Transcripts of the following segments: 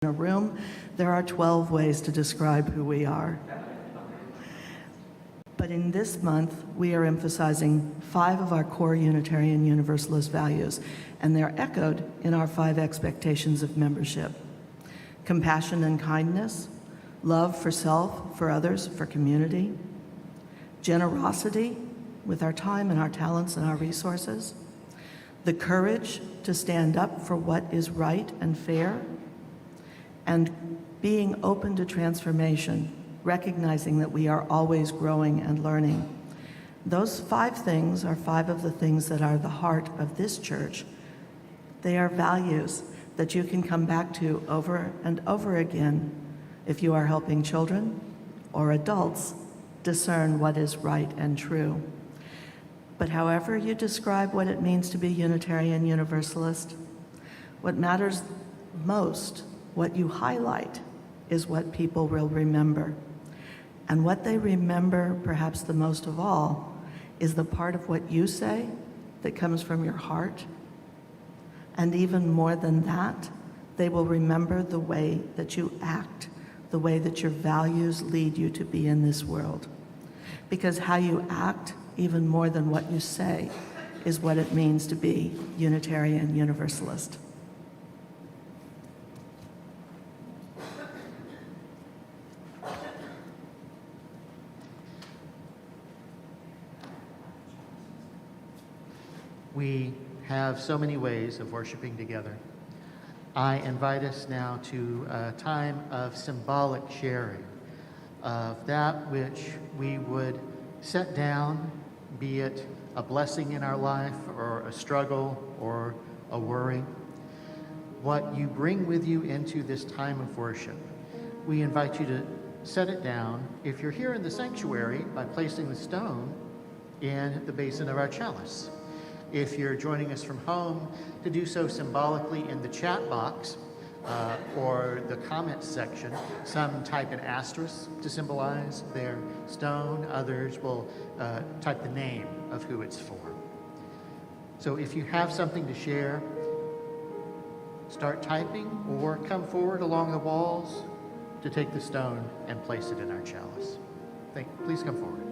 a room, there are 12 ways to describe who we are. But in this month, we are emphasizing 5 of our core Unitarian Universalist values, and they're echoed in our 5 expectations of membership: compassion and kindness, love for self, for others, for community, generosity with our time and our talents and our resources, the courage to stand up for what is right and fair, and being open to transformation, recognizing that we are always growing and learning. Those 5 things are 5 of the things that are the heart of this church. They are values that you can come back to over and over again if you are helping children or adults discern what is right and true. But however you describe what it means to be Unitarian Universalist, what matters most, what you highlight, is what people will remember. And what they remember, perhaps the most of all, is the part of what you say that comes from your heart. And even more than that, they will remember the way that you act, the way that your values lead you to be in this world. Because how you act, even more than what you say, is what it means to be Unitarian Universalist. We have so many ways of worshiping together. I invite us now to a time of symbolic sharing of that which we would set down, be it a blessing in our life or a struggle or a worry. What you bring with you into this time of worship, we invite you to set it down, if you're here in the sanctuary, by placing the stone in the basin of our chalice. If you're joining us from home, to do so symbolically in the chat box or the comments section. Some type an asterisk to symbolize their stone. Others will type the name of who it's for. So if you have something to share, start typing or come forward along the walls to take the stone and place it in our chalice. Please come forward.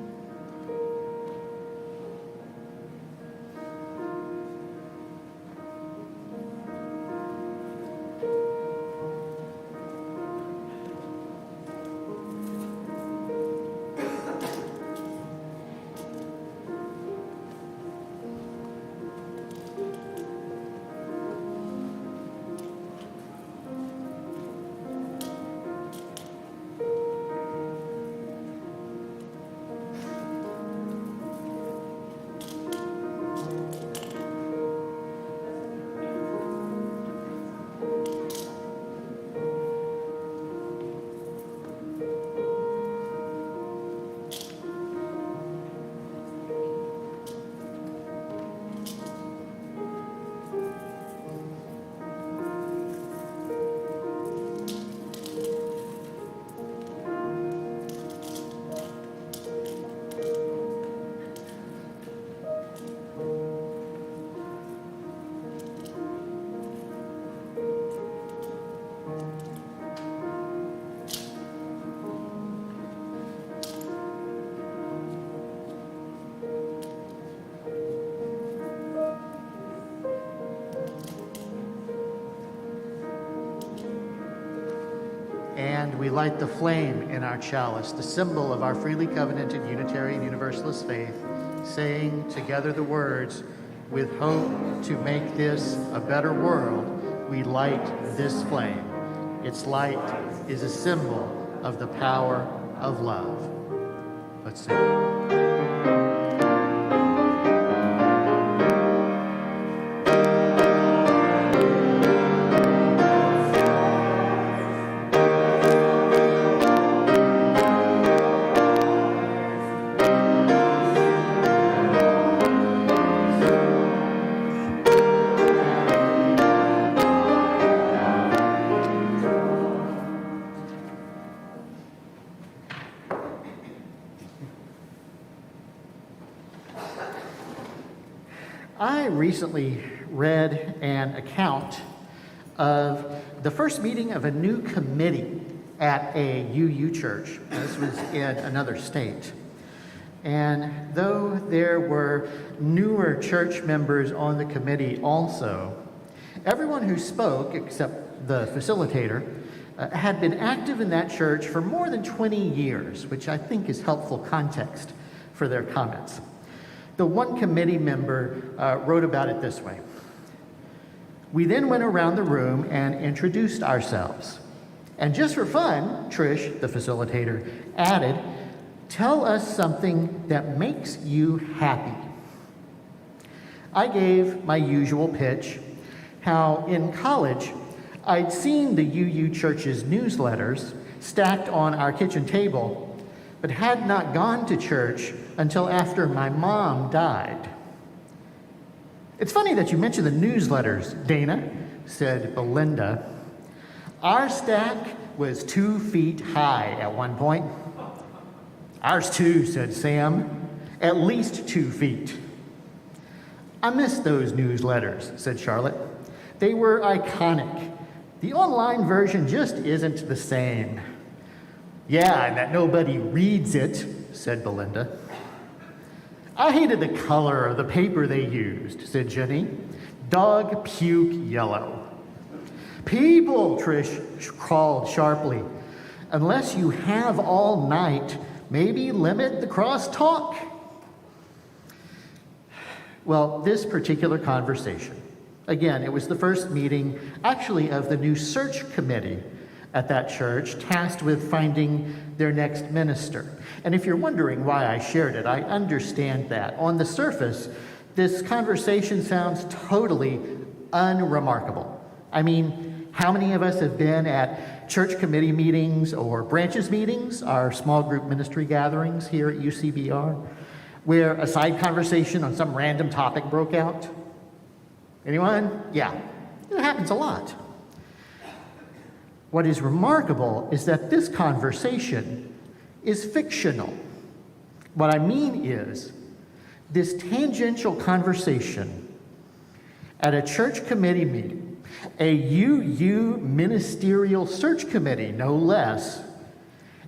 And we light the flame in our chalice, the symbol of our freely covenanted Unitarian Universalist faith, saying together the words, "With hope to make this a better world, we light this flame. Its light is a symbol of the power of love." Let's sing. I recently read an account of the first meeting of a new committee at a UU church. This was in another state. And though there were newer church members on the committee also, everyone who spoke, except the facilitator, had been active in that church for more than 20 years, which I think is helpful context for their comments. The one committee member wrote about it this way. We then went around the room and introduced ourselves. And just for fun, Trish, the facilitator, added, "Tell us something that makes you happy." I gave my usual pitch, how in college, I'd seen the UU Church's newsletters stacked on our kitchen table, but had not gone to church until after my mom died. "It's funny that you mention the newsletters, Dana," said Belinda. "Our stack was 2 feet high at one point." "Ours too," said Sam. "At least 2 feet." "I miss those newsletters," said Charlotte. "They were iconic. The online version just isn't the same." "Yeah, and that nobody reads it," said Belinda. "I hated the color of the paper they used," said Jenny. "Dog puke yellow." "People," Trish called sharply, "unless you have all night, maybe limit the crosstalk." Well, this particular conversation, again, it was the first meeting, actually, of the new search committee at that church, tasked with finding their next minister. And if you're wondering why I shared it, I understand that. On the surface, this conversation sounds totally unremarkable. I mean, how many of us have been at church committee meetings or branches meetings, our small group ministry gatherings here at UCBR, where a side conversation on some random topic broke out? Anyone? Yeah, it happens a lot. What is remarkable is that this conversation is fictional. What I mean is, this tangential conversation at a church committee meeting, a UU ministerial search committee, no less,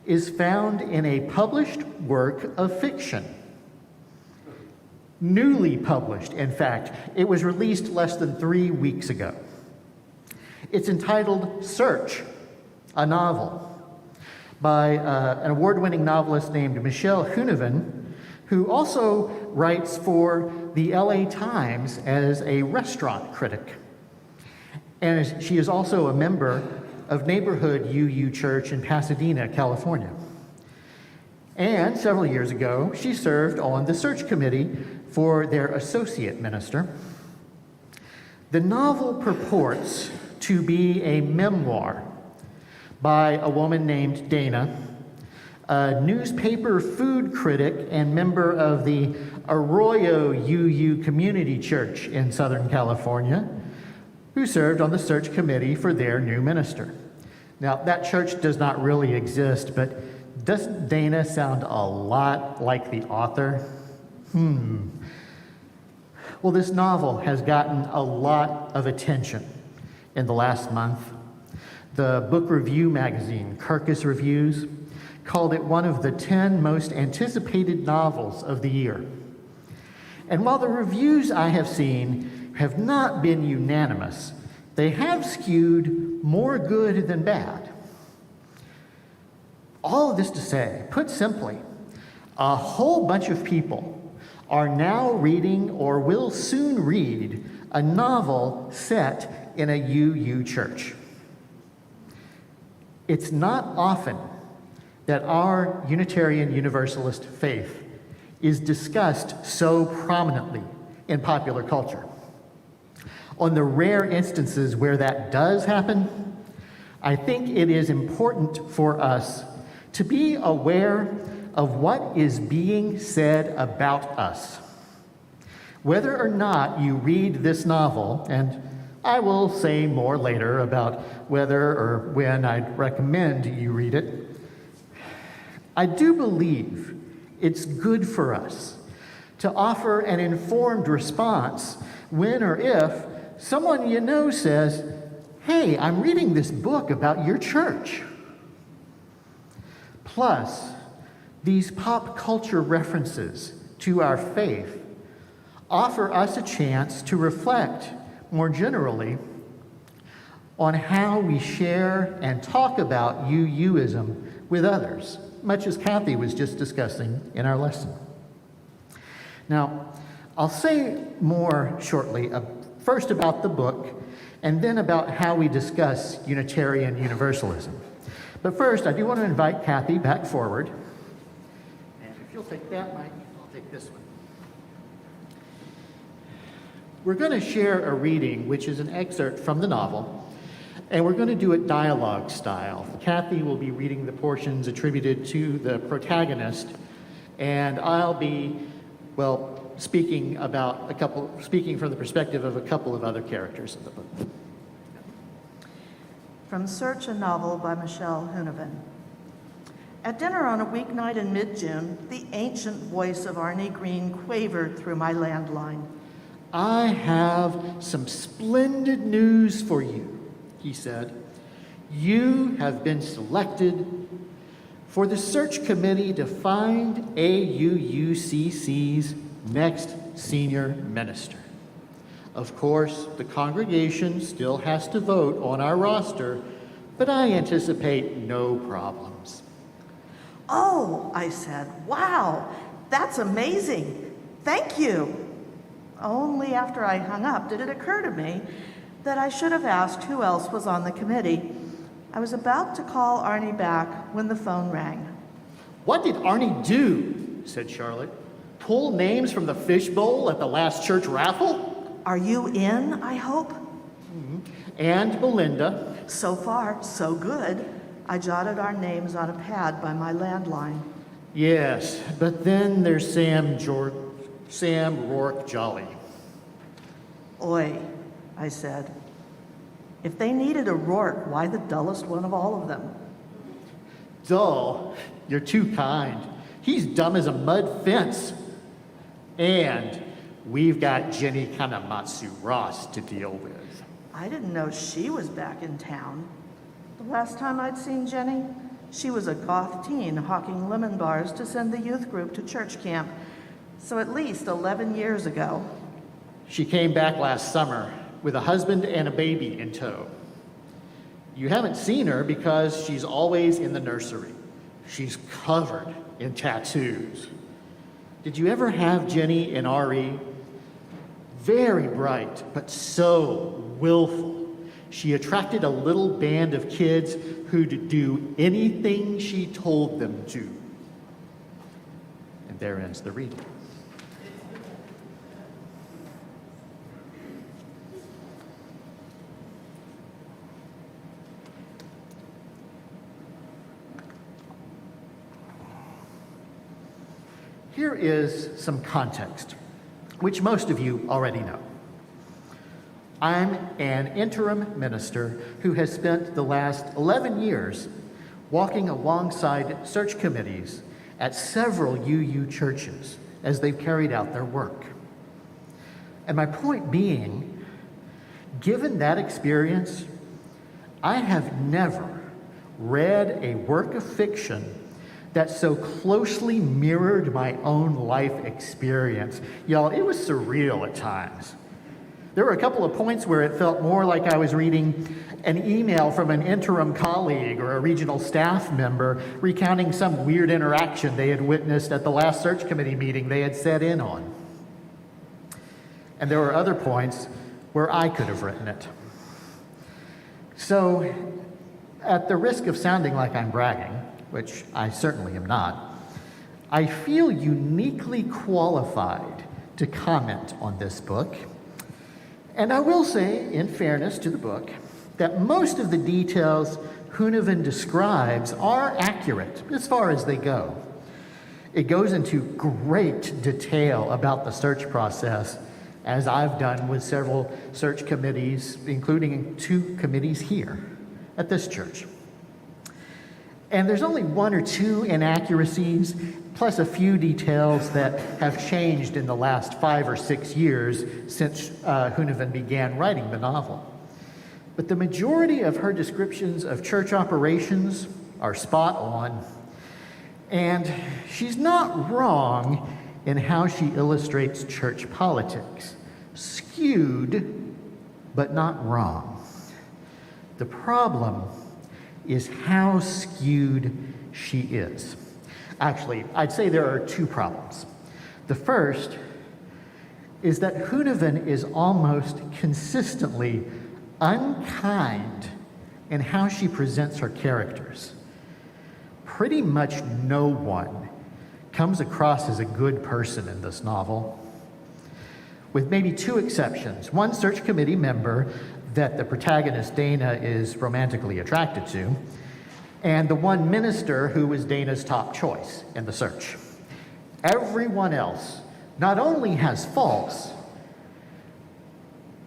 is found in a published work of fiction. Newly published, in fact. It was released less than 3 weeks ago. It's entitled Search, a novel, by an award-winning novelist named Michelle Hunovan, who also writes for the LA Times as a restaurant critic. And she is also a member of Neighborhood UU Church in Pasadena, California. And several years ago, she served on the search committee for their associate minister. The novel purports to be a memoir by a woman named Dana, a newspaper food critic and member of the Arroyo UU Community Church in Southern California, who served on the search committee for their new minister. Now, that church does not really exist, but doesn't Dana sound a lot like the author? Well, this novel has gotten a lot of attention in the last month. The book review magazine, Kirkus Reviews, called it one of the 10 most anticipated novels of the year. And while the reviews I have seen have not been unanimous, they have skewed more good than bad. All of this to say, put simply, a whole bunch of people are now reading or will soon read a novel set in a UU church. It's not often that our Unitarian Universalist faith is discussed so prominently in popular culture. On the rare instances where that does happen, I think it is important for us to be aware of what is being said about us. Whether or not you read this novel, and I will say more later about whether or when I'd recommend you read it, I do believe it's good for us to offer an informed response when or if someone you know says, hey, I'm reading this book about your church. Plus, these pop culture references to our faith offer us a chance to reflect more generally on how we share and talk about UUism with others, much as Kathy was just discussing in our lesson. Now, I'll say more shortly, first about the book, and then about how we discuss Unitarian Universalism. But first, I do want to invite Kathy back forward. And if you'll take that mic, I'll take this one. We're going to share a reading, which is an excerpt from the novel, and we're going to do it dialogue style. Kathy will be reading the portions attributed to the protagonist, and I'll be, speaking from the perspective of a couple of other characters in the book. From Search, a Novel by Michelle Hunovan. At dinner on a weeknight in mid-June, the ancient voice of Arnie Green quavered through my landline. I have some splendid news for you, he said. You have been selected for the search committee to find AUUCC's next senior minister. Of course, the congregation still has to vote on our roster, but I anticipate no problems. Oh, I said, wow, that's amazing. Thank you. Only after I hung up did it occur to me that I should have asked who else was on the committee. I was about to call Arnie back when the phone rang. What did Arnie do? Said Charlotte. Pull names from the fishbowl at the last church raffle? Are you in, I hope? Mm-hmm. And Belinda. So far, so good. I jotted our names on a pad by my landline. Yes, but then there's Sam Rourke Jolly. Oi, I said. If they needed a Rourke, why the dullest one of all of them? Dull? You're too kind. He's dumb as a mud fence. And we've got Jenny Kanamatsu Ross to deal with. I didn't know she was back in town. The last time I'd seen Jenny, she was a goth teen hawking lemon bars to send the youth group to church camp. So at least 11 years ago. She came back last summer with a husband and a baby in tow. You haven't seen her because she's always in the nursery. She's covered in tattoos. Did you ever have Jenny in RE? Very bright, but so willful. She attracted a little band of kids who'd do anything she told them to. And there ends the reading. Here is some context, which most of you already know. I'm an interim minister who has spent the last 11 years walking alongside search committees at several UU churches as they've carried out their work. And my point being, given that experience, I have never read a work of fiction that so closely mirrored my own life experience. Y'all, it was surreal at times. There were a couple of points where it felt more like I was reading an email from an interim colleague or a regional staff member recounting some weird interaction they had witnessed at the last search committee meeting they had sat in on. And there were other points where I could have written it. So, at the risk of sounding like I'm bragging, which I certainly am not, I feel uniquely qualified to comment on this book. And I will say, in fairness to the book, that most of the details Hunovan describes are accurate as far as they go. It goes into great detail about the search process, as I've done with several search committees, including 2 committees here at this church. And there's only 1 or 2 inaccuracies, plus a few details that have changed in the last 5 or 6 years since Hunovan began writing the novel. But the majority of her descriptions of church operations are spot on, and she's not wrong in how she illustrates church politics. Skewed, but not wrong. The problem is how skewed she is. Actually, I'd say there are two problems. The first is that Hoonavin is almost consistently unkind in how she presents her characters. Pretty much no one comes across as a good person in this novel, with maybe two exceptions. One search committee member that the protagonist Dana is romantically attracted to, and the one minister who was Dana's top choice in the search. Everyone else not only has faults,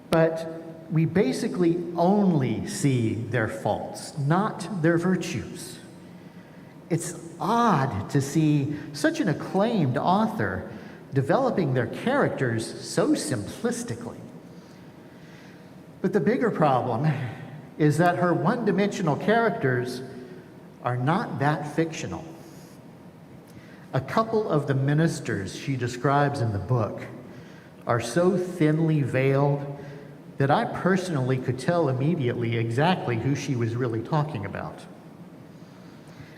but we basically only see their faults, not their virtues. It's odd to see such an acclaimed author developing their characters so simplistically. But the bigger problem is that her one-dimensional characters are not that fictional. A couple of the ministers she describes in the book are so thinly veiled that I personally could tell immediately exactly who she was really talking about.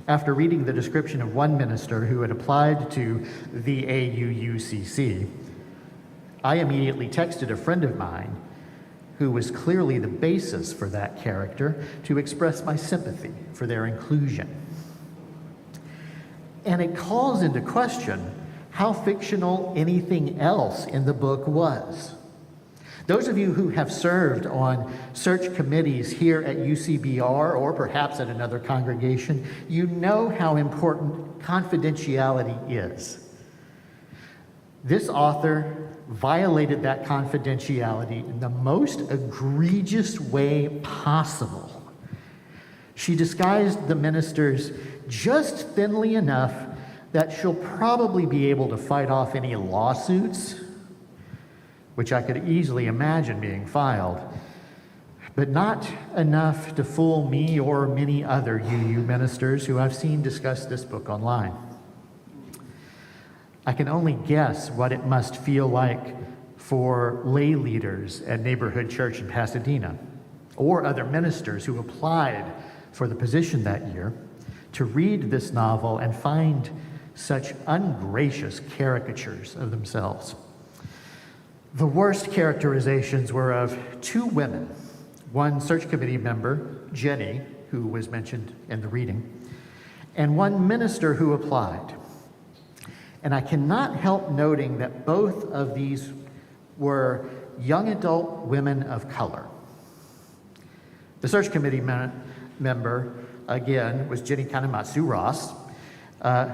After reading the description of one minister who had applied to the AUUCC, I immediately texted a friend of mine who was clearly the basis for that character to express my sympathy for their inclusion. And it calls into question how fictional anything else in the book was. Those of you who have served on search committees here at UCBR or perhaps at another congregation, you know how important confidentiality is. This author violated that confidentiality in the most egregious way possible. She disguised the ministers just thinly enough that she'll probably be able to fight off any lawsuits, which I could easily imagine being filed, but not enough to fool me or many other UU ministers who I've seen discuss this book online. I can only guess what it must feel like for lay leaders at Neighborhood Church in Pasadena, or other ministers who applied for the position that year, to read this novel and find such ungracious caricatures of themselves. The worst characterizations were of two women, one search committee member, Jenny, who was mentioned in the reading, and one minister who applied. And I cannot help noting that both of these were young adult women of color. The search committee member, again, was Jenny Kanematsu Ross,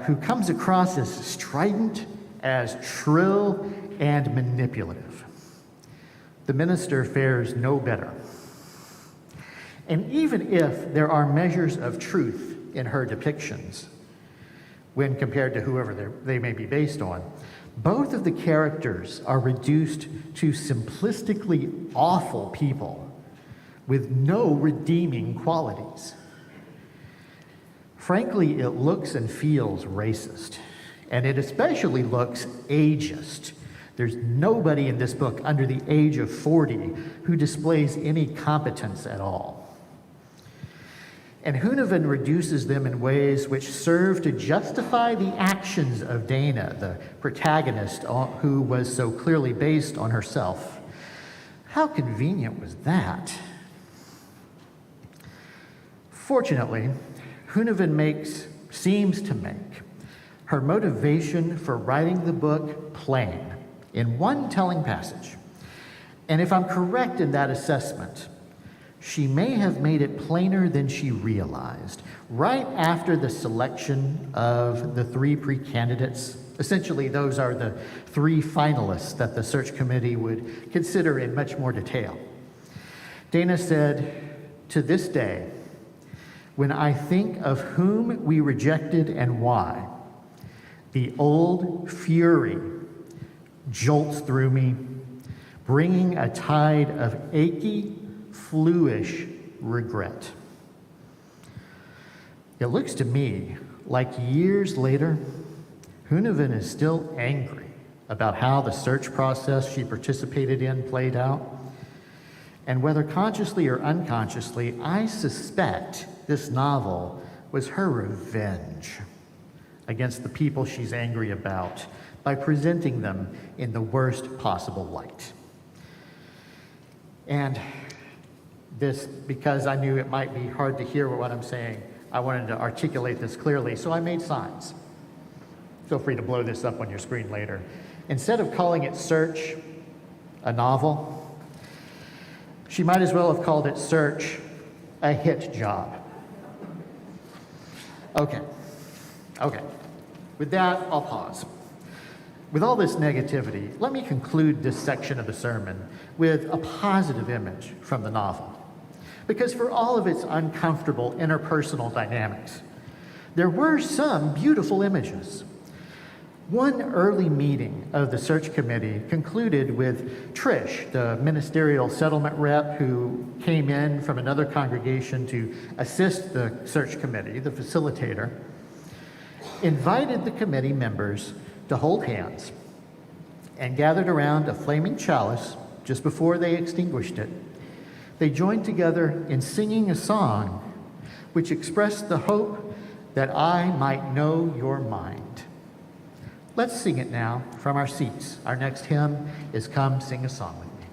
who comes across as strident, as shrill, and manipulative. The minister fares no better. And even if there are measures of truth in her depictions, when compared to whoever they may be based on, both of the characters are reduced to simplistically awful people with no redeeming qualities. Frankly, it looks and feels racist, and it especially looks ageist. There's nobody in this book under the age of 40 who displays any competence at all. And Hoonavin reduces them in ways which serve to justify the actions of Dana, the protagonist who was so clearly based on herself. How convenient was that? Fortunately, Hoonavin seems to make her motivation for writing the book plain in one telling passage. And if I'm correct in that assessment, she may have made it plainer than she realized. Right after the selection of the three pre-candidates, essentially those are the three finalists that the search committee would consider in much more detail, Dana said, "To this day, when I think of whom we rejected and why, the old fury jolts through me, bringing a tide of achy, fluish regret. It looks to me like years later, Hunevin is still angry about how the search process she participated in played out. And whether consciously or unconsciously, I suspect this novel was her revenge against the people she's angry about by presenting them in the worst possible light. And this, because I knew it might be hard to hear what I'm saying, I wanted to articulate this clearly, so I made signs. Feel free to blow this up on your screen later. Instead of calling it Search, a novel, she might as well have called it Search, a hit job. Okay. With that, I'll pause. With all this negativity, let me conclude this section of the sermon with a positive image from the novel. Because for all of its uncomfortable interpersonal dynamics, there were some beautiful images. One early meeting of the search committee concluded with Trish, the ministerial settlement rep who came in from another congregation to assist the search committee, the facilitator, invited the committee members to hold hands and gathered around a flaming chalice just before they extinguished it. They joined together in singing a song which expressed the hope that I might know your mind. Let's sing it now from our seats. Our next hymn is Come Sing a Song with Me.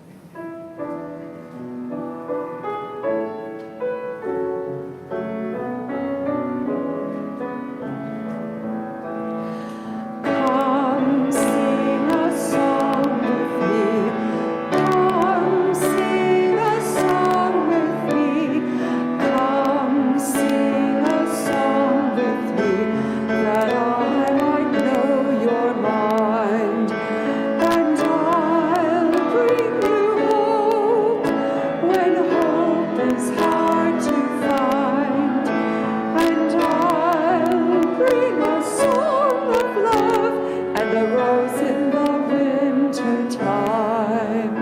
Come sing a song with me. Come sing a song with me. Come sing a song with me, that I might know your mind. And I'll bring you hope when hope is hard to find. And I'll bring a song of love and a rose in the winter time.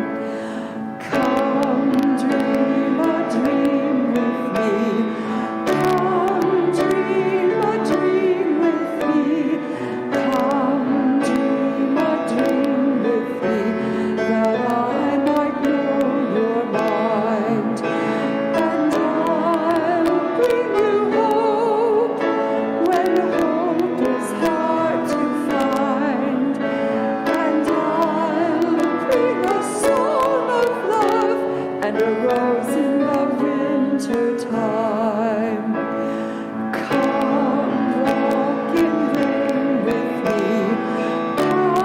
Come dream a dream with me. Come dream a dream with me. Come dream a dream with me, that I might know your mind. And I'll bring you hope when hope is hard to find. And I'll bring a song of love and a rose in the winter time. Come walk in rain with me. Come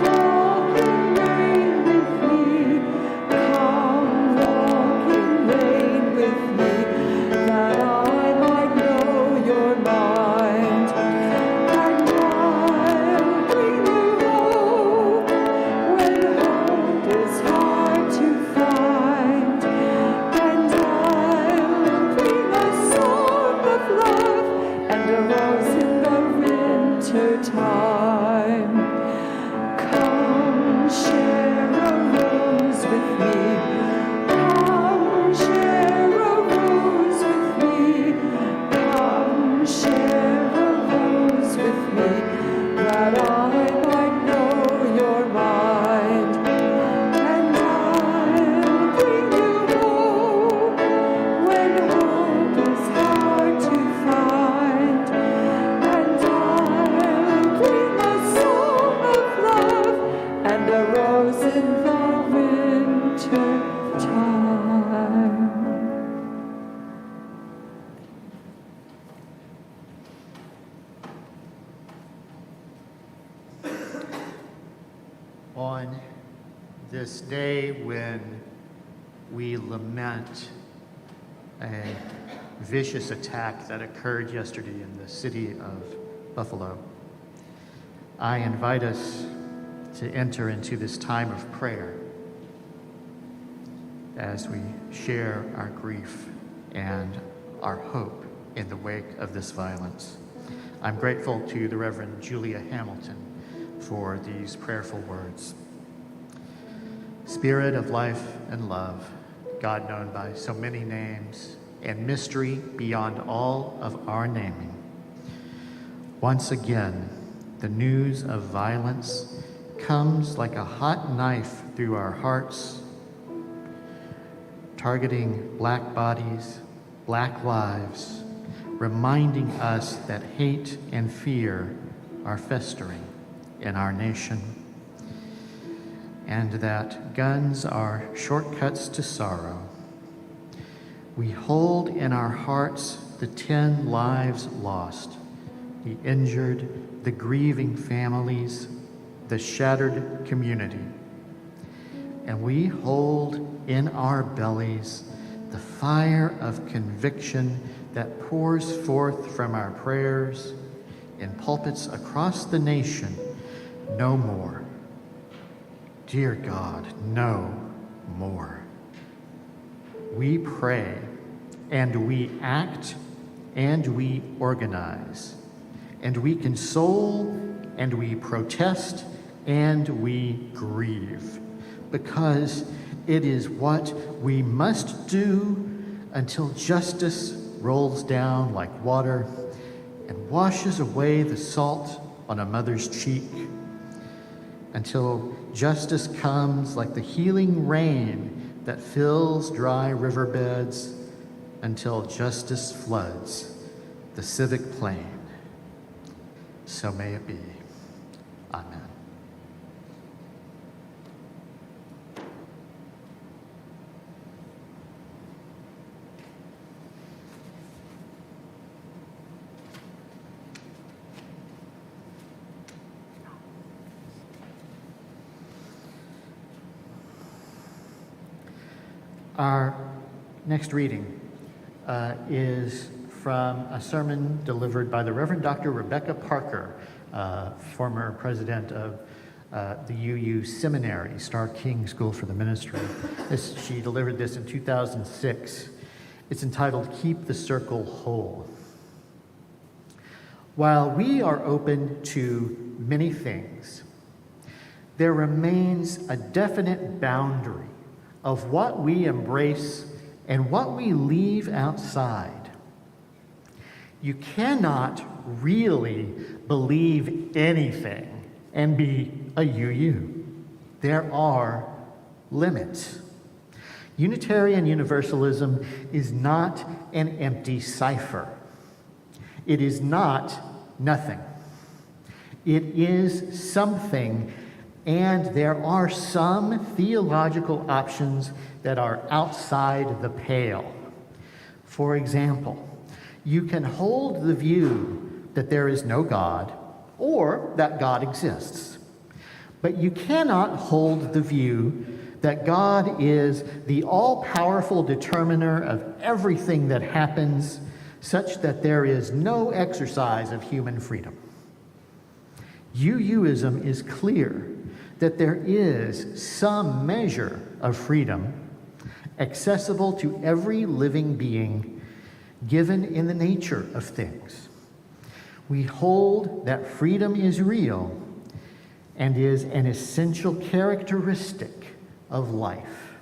walk in rain with me. Come walk in rain with me, that I might know your mind. And I'll bring you hope when hope is hard to find. And I'll bring a song of love and a rose in the winter time. Come share a rose with me. Come share a rose with me. Come share a rose with me, that I might know your mind. And I'll bring you hope when hope is hard to find. And I'll bring a song of love and a rose in the winter time. On this day when we lament a vicious attack that occurred yesterday in the city of Buffalo, I invite us to enter into this time of prayer as we share our grief and our hope in the wake of this violence. I'm grateful to the Reverend Julia Hamilton for these prayerful words. Spirit of life and love, God known by so many names, and mystery beyond all of our naming. Once again, the news of violence comes like a hot knife through our hearts, targeting black bodies, black lives, reminding us that hate and fear are festering in our nation, and that guns are shortcuts to sorrow. We hold in our hearts the 10 lives lost, the injured, the grieving families, the shattered community. And we hold in our bellies the fire of conviction that pours forth from our prayers in pulpits across the nation. No more. Dear God, no more. We pray, and we act, and we organize, and we console, and we protest, and we grieve, because it is what we must do until justice rolls down like water and washes away the salt on a mother's cheek, until justice comes like the healing rain that fills dry riverbeds, until justice floods the civic plain. So may it be. Amen. Our next reading is from a sermon delivered by the Reverend Dr. Rebecca Parker, former president of the UU Seminary, Starr King School for the Ministry. She delivered this in 2006. It's entitled, "Keep the Circle Whole." While we are open to many things, there remains a definite boundary of what we embrace and what we leave outside. You cannot really believe anything and be a UU. There are limits. Unitarian Universalism is not an empty cipher. It is not nothing. It is something, and there are some theological options that are outside the pale. For example, you can hold the view that there is no God or that God exists, but you cannot hold the view that God is the all-powerful determiner of everything that happens, such that there is no exercise of human freedom. UUism is clear that there is some measure of freedom accessible to every living being given in the nature of things. We hold that freedom is real and is an essential characteristic of life.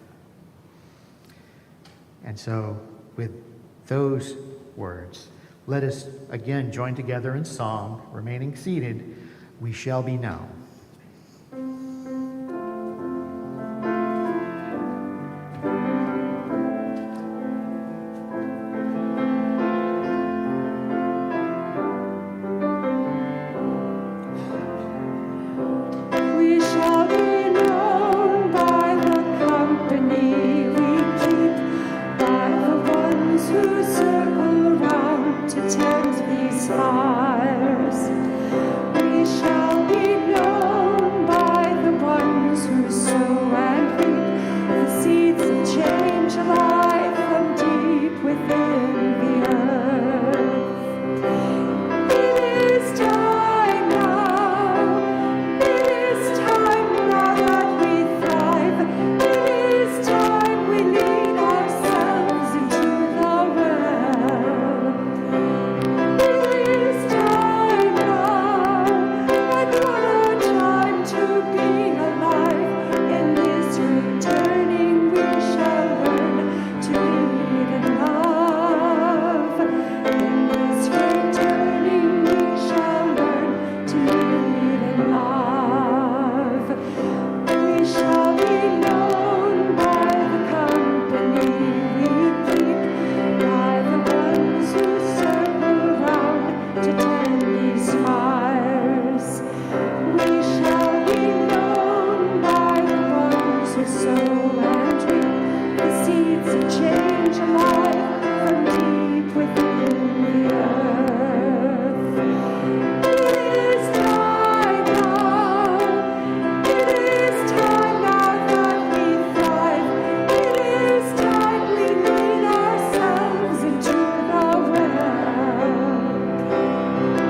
And so, with those words, let us again join together in song, remaining seated, "We Shall Be Known." We shall be known by the company we keep, by the ones who circle round to tend these fires. We shall be known by the ones who sow and reap the seeds of change alive from deep within the earth. It is time now. It is time now that we thrive. It is time we lead ourselves into the well. It is time now, and what a time to be alive. In this returning we shall learn it's a change alive from deep within the earth. It is time now. It is time now that we thrive. It is time we lead ourselves into the web.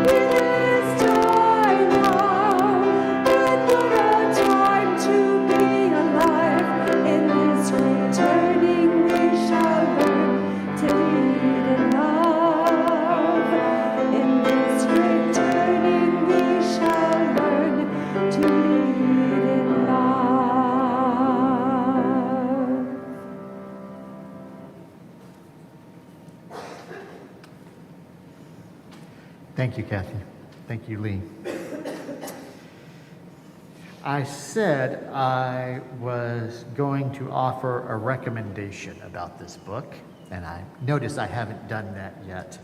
It is time now, and what a time to be alive. In this great turning we shall learn to lead in love. In this great turning we shall learn to lead in love. Thank you, Kathy. Thank you, Lee. I said I was going to offer a recommendation about this book, and I notice I haven't done that yet.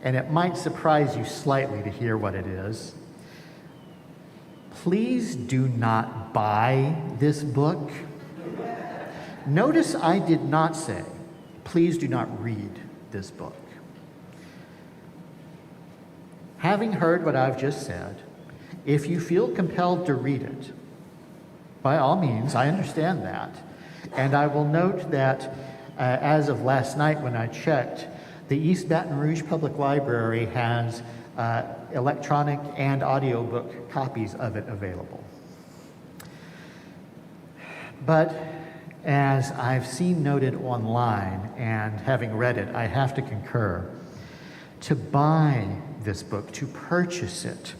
And it might surprise you slightly to hear what it is. Please do not buy this book. Notice I did not say, please do not read this book. Having heard what I've just said, if you feel compelled to read it, by all means, I understand that. And I will note that as of last night when I checked, the East Baton Rouge Public Library has electronic and audiobook copies of it available. But as I've seen noted online and having read it, I have to concur. To buy this book, to purchase it,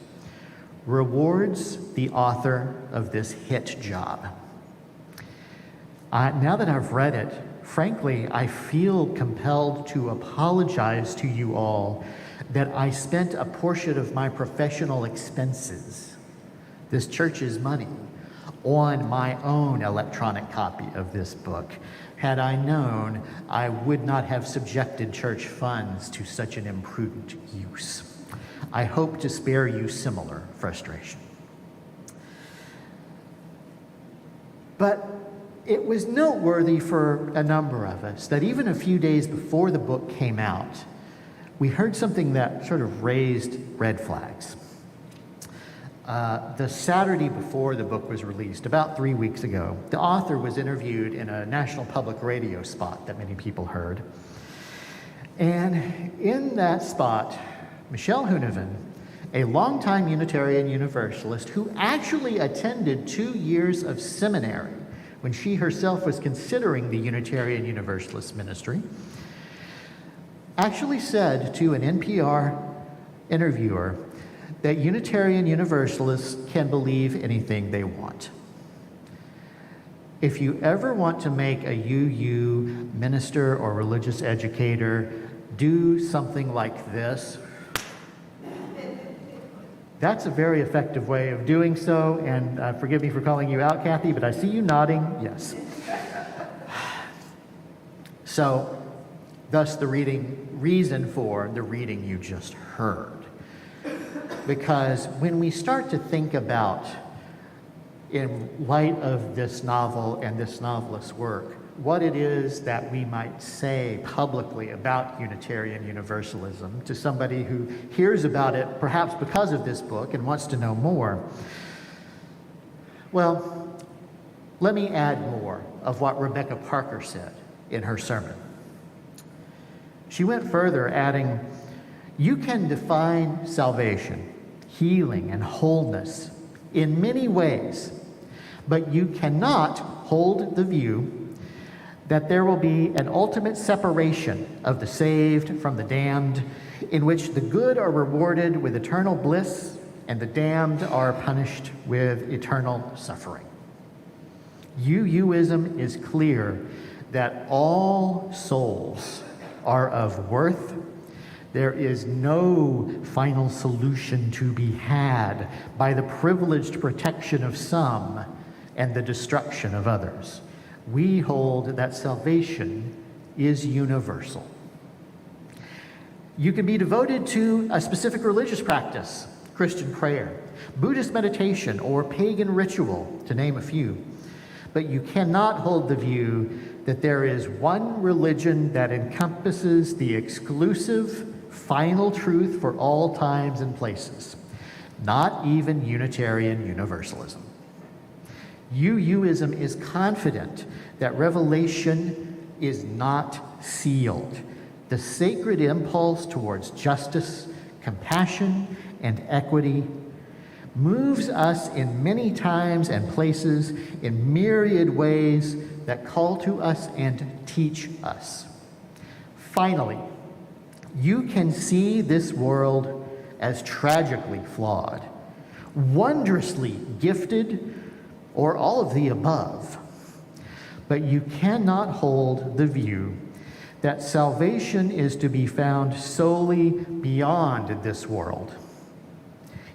rewards the author of this hit job. Now that I've read it, frankly, I feel compelled to apologize to you all that I spent a portion of my professional expenses, this church's money, on my own electronic copy of this book. Had I known, I would not have subjected church funds to such an imprudent use. I hope to spare you similar frustration. But it was noteworthy for a number of us that even a few days before the book came out, we heard something that sort of raised red flags. The Saturday before the book was released, about 3 weeks ago, the author was interviewed in a national public radio spot that many people heard. And in that spot, Michelle Hoonoven, a longtime Unitarian Universalist who actually attended 2 years of seminary when she herself was considering the Unitarian Universalist ministry, actually said to an NPR interviewer that Unitarian Universalists can believe anything they want. If you ever want to make a UU minister or religious educator do something like this, that's a very effective way of doing so, and forgive me for calling you out, Kathy, but I see you nodding, yes. So, thus the reason for the reading you just heard. Because when we start to think about, in light of this novel and this novelist's work, what it is that we might say publicly about Unitarian Universalism to somebody who hears about it perhaps because of this book and wants to know more, well, let me add more of what Rebecca Parker said in her sermon. She went further, adding, "You can define salvation, healing, and wholeness in many ways, but you cannot hold the view that there will be an ultimate separation of the saved from the damned, in which the good are rewarded with eternal bliss and the damned are punished with eternal suffering. UUism is clear that all souls are of worth. There is no final solution to be had by the privileged protection of some and the destruction of others. We hold that salvation is universal. You can be devoted to a specific religious practice, Christian prayer, Buddhist meditation, or pagan ritual, to name a few. But you cannot hold the view that there is one religion that encompasses the exclusive, final truth for all times and places. Not even Unitarian Universalism. UUism is confident that revelation is not sealed. The sacred impulse towards justice, compassion, and equity moves us in many times and places in myriad ways that call to us and teach us. Finally, you can see this world as tragically flawed, wondrously gifted, or all of the above. But you cannot hold the view that salvation is to be found solely beyond this world,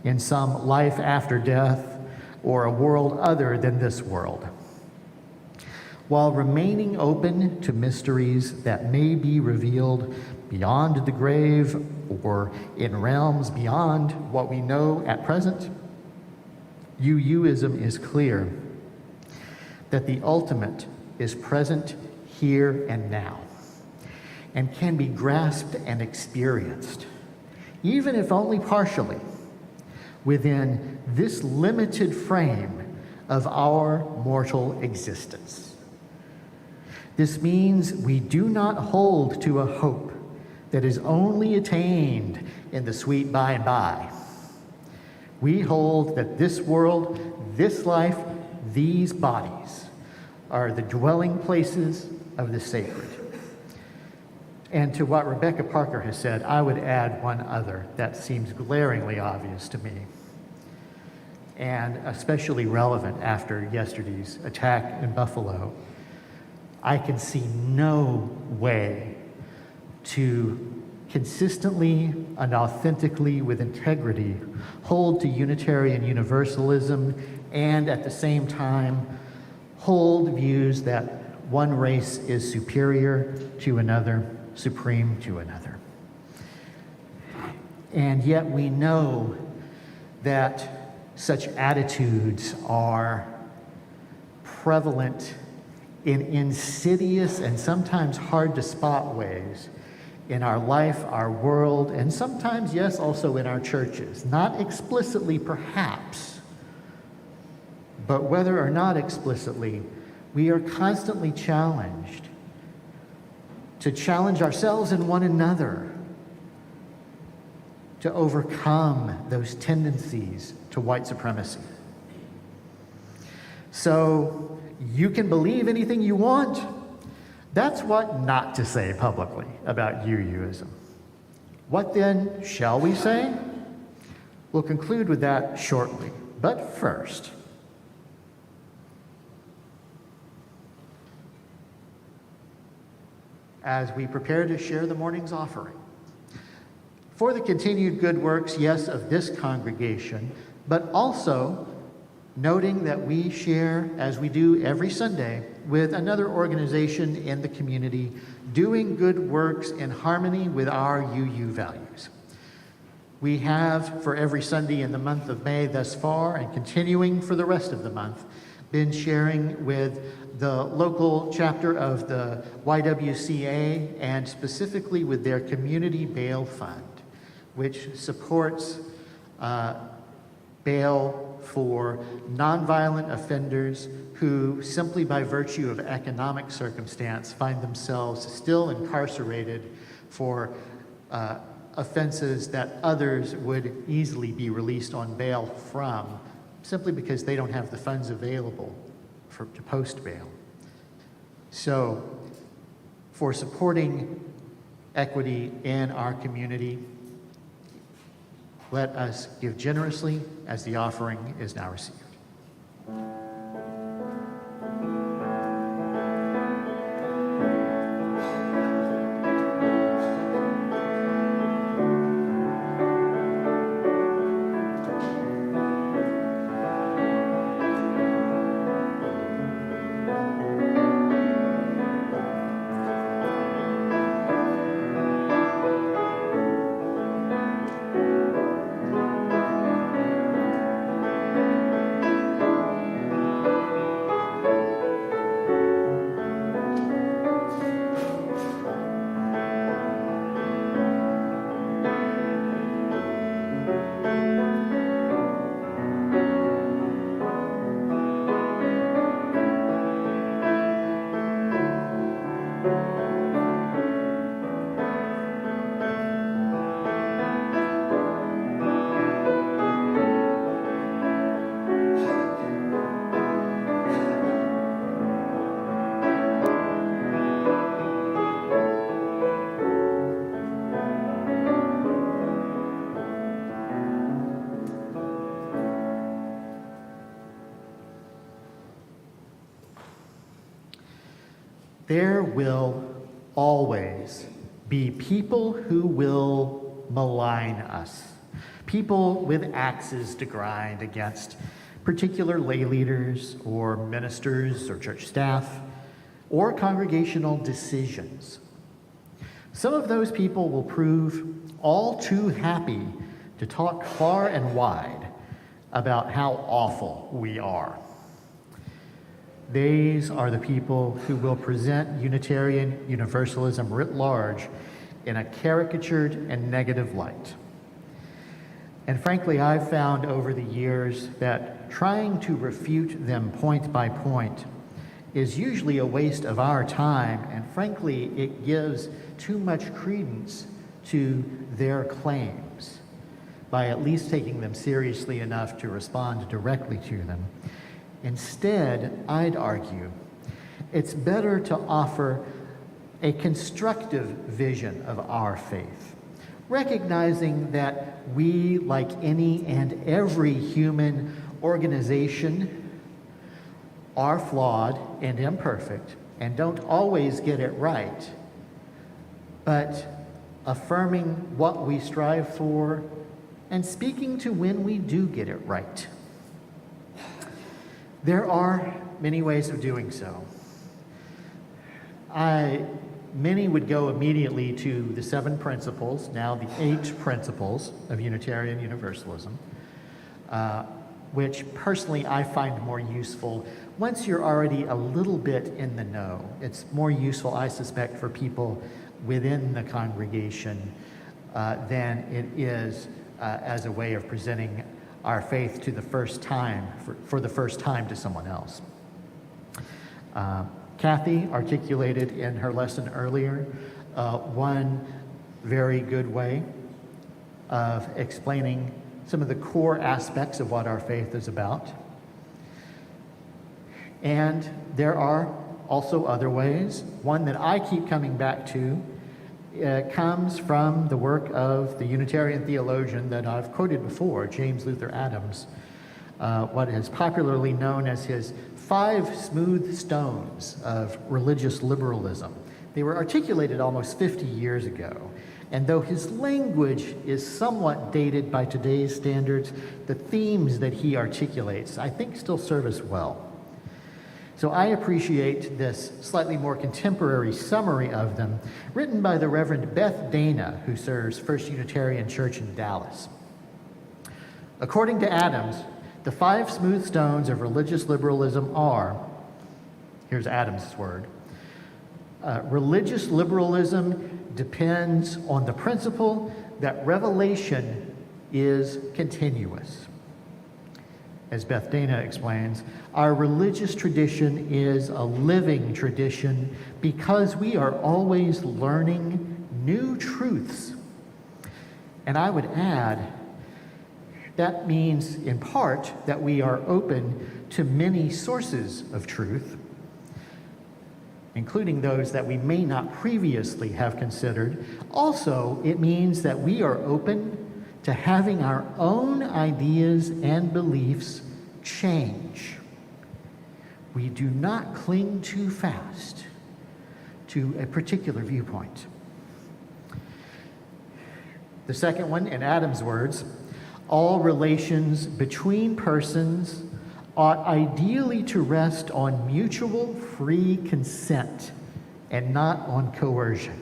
in some life after death or a world other than this world, while remaining open to mysteries that may be revealed beyond the grave or in realms beyond what we know at present. UUism is clear that the ultimate is present here and now and can be grasped and experienced, even if only partially, within this limited frame of our mortal existence. This means we do not hold to a hope that is only attained in the sweet by and by. We hold that this world, this life, these bodies are the dwelling places of the sacred. And to what Rebecca Parker has said, I would add one other that seems glaringly obvious to me, and especially relevant after yesterday's attack in Buffalo. I can see no way to consistently and authentically, with integrity, hold to Unitarian Universalism and at the same time hold views that one race is superior to another, supreme to another. And yet we know that such attitudes are prevalent in insidious and sometimes hard to spot ways in our life, our world, and sometimes, yes, also in our churches. Not explicitly, perhaps, but whether or not explicitly, we are constantly challenged to challenge ourselves and one another to overcome those tendencies to white supremacy. So you can believe anything you want. That's what not to say publicly about UUism. What then shall we say? We'll conclude with that shortly. But first, as we prepare to share the morning's offering, for the continued good works, yes, of this congregation, but also noting that we share, as we do every Sunday, with another organization in the community doing good works in harmony with our UU values. We have, for every Sunday in the month of May thus far, and continuing for the rest of the month, been sharing with the local chapter of the YWCA and specifically with their Community Bail Fund, which supports bail for nonviolent offenders who, simply by virtue of economic circumstance, find themselves still incarcerated for offenses that others would easily be released on bail from, simply because they don't have the funds available to post bail. So, for supporting equity in our community, let us give generously as the offering is now received. There will always be people who will malign us, people with axes to grind against particular lay leaders or ministers or church staff or congregational decisions. Some of those people will prove all too happy to talk far and wide about how awful we are. These are the people who will present Unitarian Universalism writ large in a caricatured and negative light. And frankly, I've found over the years that trying to refute them point by point is usually a waste of our time, and frankly, it gives too much credence to their claims by at least taking them seriously enough to respond directly to them. Instead, I'd argue it's better to offer a constructive vision of our faith, recognizing that we, like any and every human organization, are flawed and imperfect and don't always get it right, but affirming what we strive for and speaking to when we do get it right. There are many ways of doing so. Many would go immediately to the 7 principles, now the 8 principles of Unitarian Universalism, which personally I find more useful once you're already a little bit in the know. It's more useful, I suspect, for people within the congregation than it is as a way of presenting our faith to the first time, for the first time to someone else. Kathy articulated in her lesson earlier one very good way of explaining some of the core aspects of what our faith is about. And there are also other ways. One that I keep coming back to comes from the work of the Unitarian theologian that I've quoted before, James Luther Adams, what is popularly known as his 5 smooth stones of religious liberalism. They were articulated almost 50 years ago, and though his language is somewhat dated by today's standards, the themes that he articulates, I think, still serve us well. So I appreciate this slightly more contemporary summary of them, written by the Reverend Beth Dana, who serves First Unitarian Church in Dallas. According to Adams, the 5 smooth stones of religious liberalism are, here's Adams' word, religious liberalism depends on the principle that revelation is continuous. As Beth Dana explains, our religious tradition is a living tradition because we are always learning new truths. And I would add, that means in part that we are open to many sources of truth, including those that we may not previously have considered. Also, it means that we are open to having our own ideas and beliefs change. We do not cling too fast to a particular viewpoint. The second one, in Adam's words, all relations between persons ought ideally to rest on mutual free consent and not on coercion.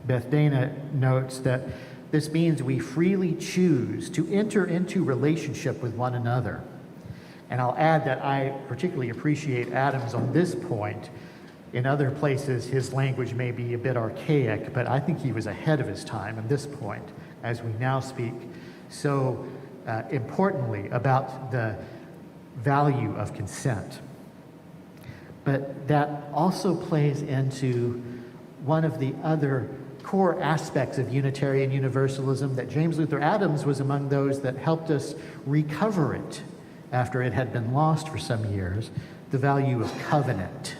Beth Dana notes that this means we freely choose to enter into relationship with one another. And I'll add that I particularly appreciate Adams on this point. In other places, his language may be a bit archaic, but I think he was ahead of his time at this point, as we now speak so importantly about the value of consent. But that also plays into one of the other core aspects of Unitarian Universalism, that James Luther Adams was among those that helped us recover it after it had been lost for some years, the value of covenant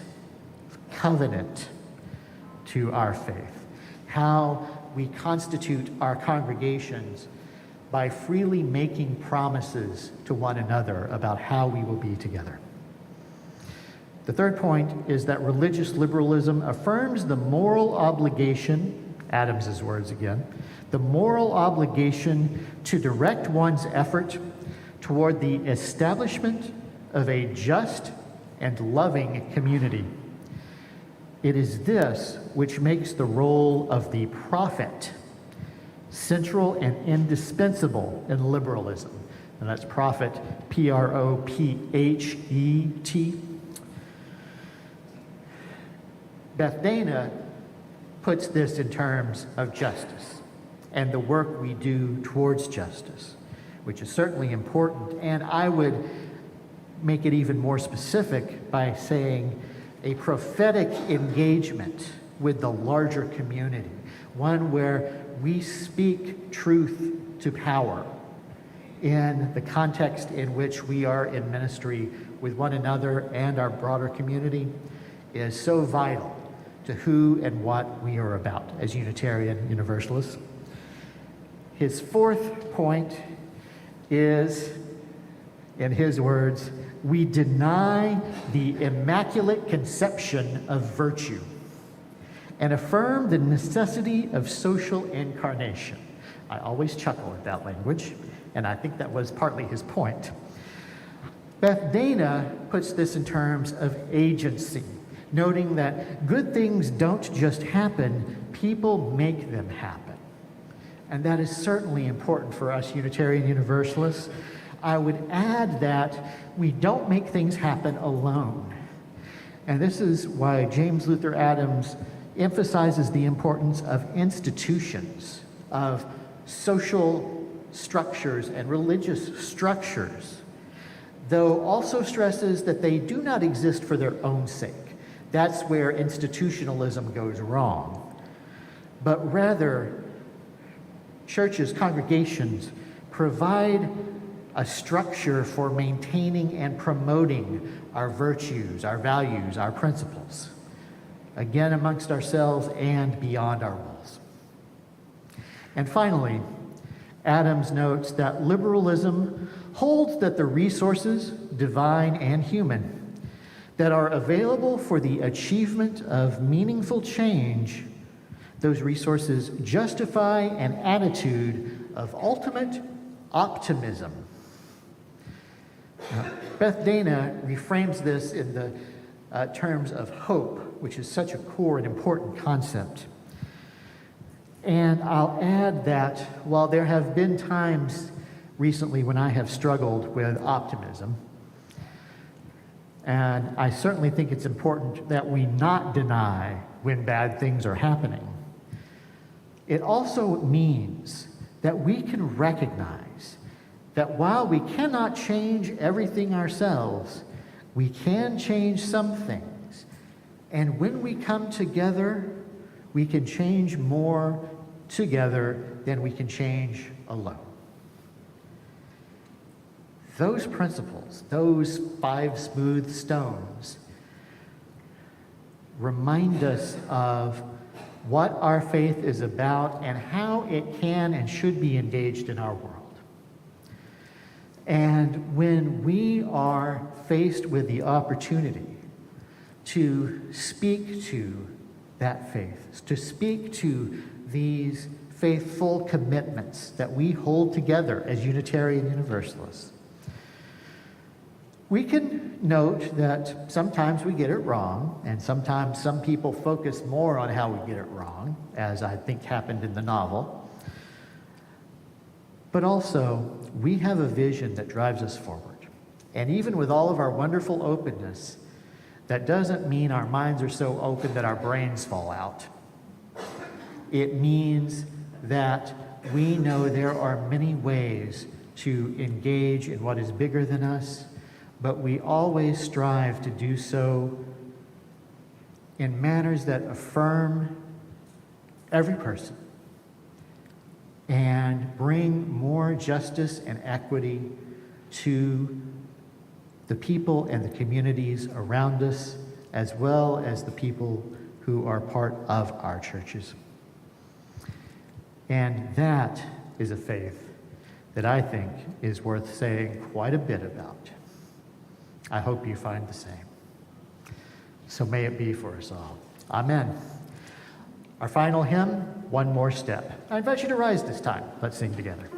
to our faith. How we constitute our congregations by freely making promises to one another about how we will be together. The third point is that religious liberalism affirms the moral obligation, Adams's words again, the moral obligation to direct one's effort toward the establishment of a just and loving community. It is this which makes the role of the prophet central and indispensable in liberalism. And that's prophet, P-R-O-P-H-E-T. Beth Dana puts this in terms of justice and the work we do towards justice, which is certainly important. And I would make it even more specific by saying a prophetic engagement with the larger community, one where we speak truth to power in the context in which we are in ministry with one another and our broader community, is so vital to who and what we are about as Unitarian Universalists. His fourth point is, in his words, we deny the immaculate conception of virtue and affirm the necessity of social incarnation. I always chuckle at that language, and I think that was partly his point. Beth Dana puts this in terms of agency, noting that good things don't just happen, people make them happen. And that is certainly important for us Unitarian Universalists. I would add that we don't make things happen alone. And this is why James Luther Adams emphasizes the importance of institutions, of social structures and religious structures, though also stresses that they do not exist for their own sake. That's where institutionalism goes wrong. But rather, churches, congregations provide a structure for maintaining and promoting our virtues, our values, our principles, again amongst ourselves and beyond our walls. And finally, Adams notes that liberalism holds that the resources, divine and human, that are available for the achievement of meaningful change, those resources justify an attitude of ultimate optimism. Beth Dana reframes this in the terms of hope, which is such a core and important concept. And I'll add that while there have been times recently when I have struggled with optimism, and I certainly think it's important that we not deny when bad things are happening, it also means that we can recognize that while we cannot change everything ourselves, we can change some things. And when we come together, we can change more together than we can change alone. Those principles, those 5 smooth stones, remind us of what our faith is about and how it can and should be engaged in our world. And when we are faced with the opportunity to speak to that faith, to speak to these faithful commitments that we hold together as Unitarian Universalists, we can note that sometimes we get it wrong, and sometimes some people focus more on how we get it wrong, as I think happened in the novel. But also, we have a vision that drives us forward. And even with all of our wonderful openness, that doesn't mean our minds are so open that our brains fall out. It means that we know there are many ways to engage in what is bigger than us, but we always strive to do so in manners that affirm every person and bring more justice and equity to the people and the communities around us, as well as the people who are part of our churches. And that is a faith that I think is worth saying quite a bit about. I hope you find the same. So may it be for us all. Amen. Our final hymn, One More Step. I invite you to rise this time. Let's sing together.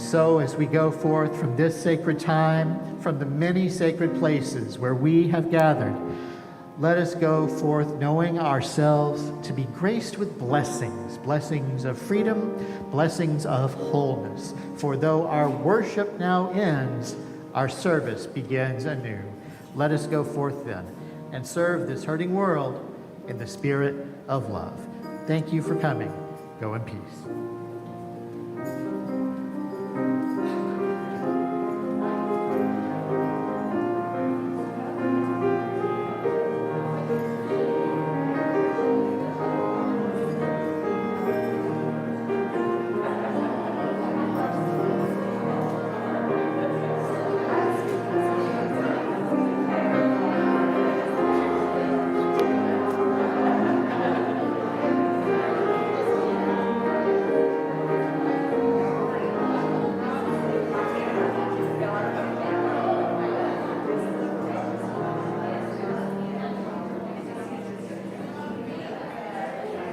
So as we go forth from this sacred time, from the many sacred places where we have gathered, let us go forth knowing ourselves to be graced with blessings, blessings of freedom, blessings of wholeness. For though our worship now ends, our service begins anew. Let us go forth then and serve this hurting world in the spirit of love. Thank you for coming. Go in peace.